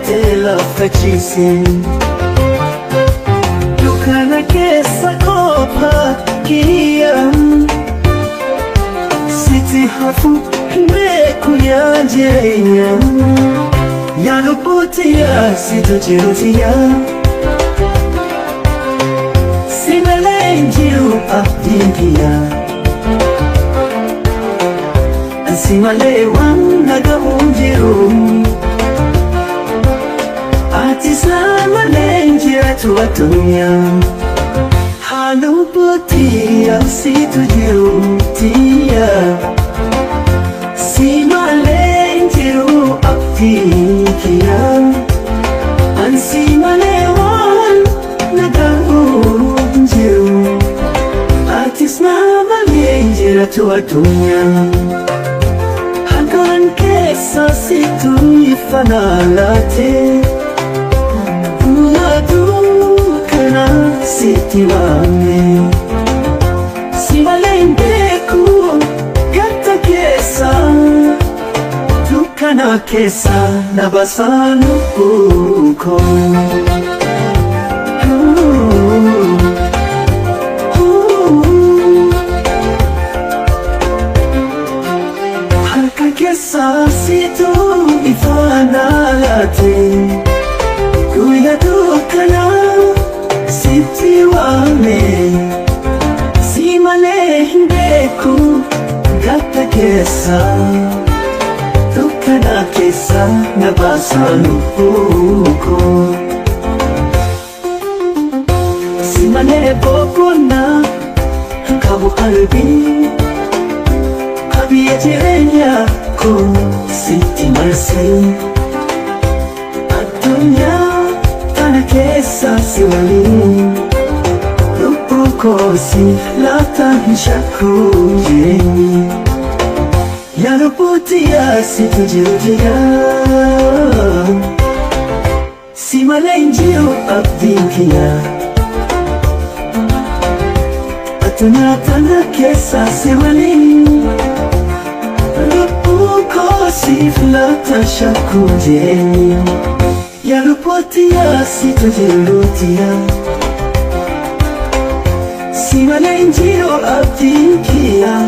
baatee lafa ciise. Dukkana keessa kophaa kiyya sitti hafu hin beeku yaa jireenya. Yaa lubbuu tiyyaa situ jiru tiyyaa si malee hin jiru abdiin kiyyaa. Si malee waan nagahu hin jiru. Atis na malee hin jiratu addunyaa. Haa lubbuu tiyyaa situ jiru tiyyaa si malee hin jiru abdiin kiyyaa. An si malee waan nagahu hin jiru. Atis na malee hin jiratu addunyaa. Hangaan keessa situ ifana laate. Dukkana sitti waame. Si malee hin beeku gatta keessa. Dukkana keessa na baasaa lubbuu koo. Keessa situ ifana laate. Guyyaa dukkana sitti waame. Si malee hin beeku gatta keessa. Dukkana keessa na baasaa lubbuu koo. Si malee boqonnaa qabu qalbii. Biyya jireenya koo sitti marsee. Addunyaa tana keessa si waliin. Lubbuu koo si laata hin shakku jireenyi. Yaa lubbuu tiyyaa situ jiru tiyyaa si malee hin jiru abdiin kiyyaa. Addunyaa tana keessa si waliin. Lubbuu koo siif laata shakku jireenyi. Yaa lubbuu tiyyaa situ jiru tiyyaa si malee hin jiru abdiin kiyyaa.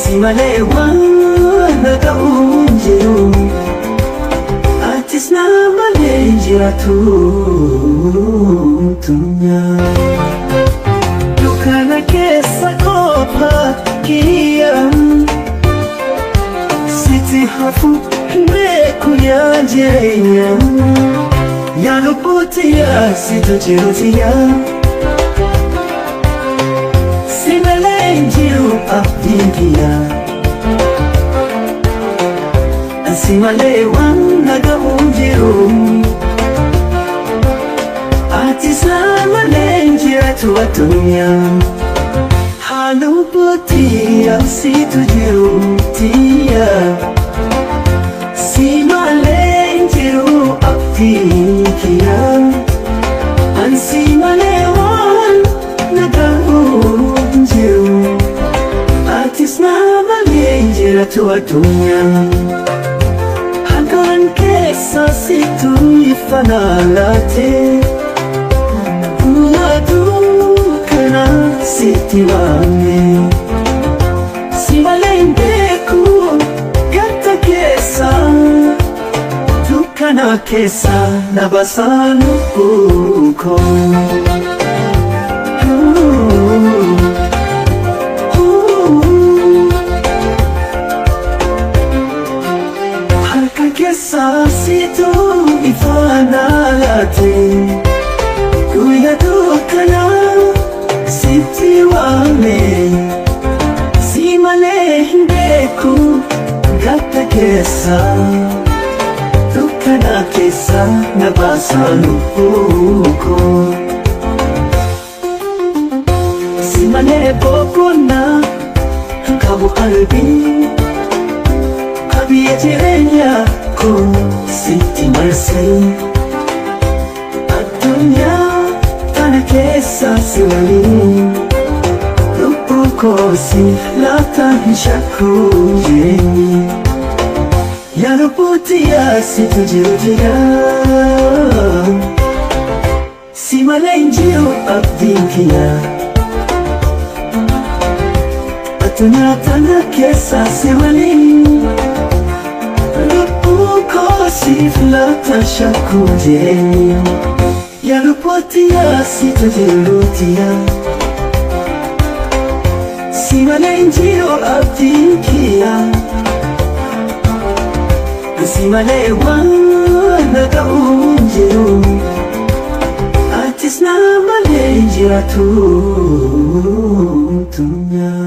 Si malee waan nagahu hin jiru. Atis na malee hin jiratu addunyaa. Dukkana keessa kophaa kiyya sitti hafu hin beeku yaa jireenya. Yaa lubbuu tiyyaa situ jiru tiyyaa si malee hin jiru abdiin kiyyaa. Si malee waan nagahu hin jiru. Atis na malee hin jiratu addunyaa. Haa lubbuu tiyyaa situ jiru tiyyaa si malee hin jiru abdiin kiyyaa. An si malee waan nagahu hin jiru. Atis na malee hin jiratu addunyaa. Hangaan keessa situ ifana laate. Dukkana sitti waame. Si malee hin beeku gatta keessa. Dukkana keessa na baasaa lubbuu koo. Harka keessa situ ifana laate. Guyyaa dukkana sitti waame. Si malee hin beeku gatta keessa. Dukkana keessa na baasaa lubbuu koo. Si malee boqonnaa qabu qalbii. Biyya jireenya koo sitti marsee. Addunyaa tana keessa si waliin. Lubbuu koo si laata hin shakku jireenyi. Yaluputia situjirutia Simalenjio abdinkia Atunya tana kesa simalin Lupuko siflata shakuje Yaluputia situjirutia Simalenjio abdinkia Simalewa nagaunjiru Atis na malenjira tunya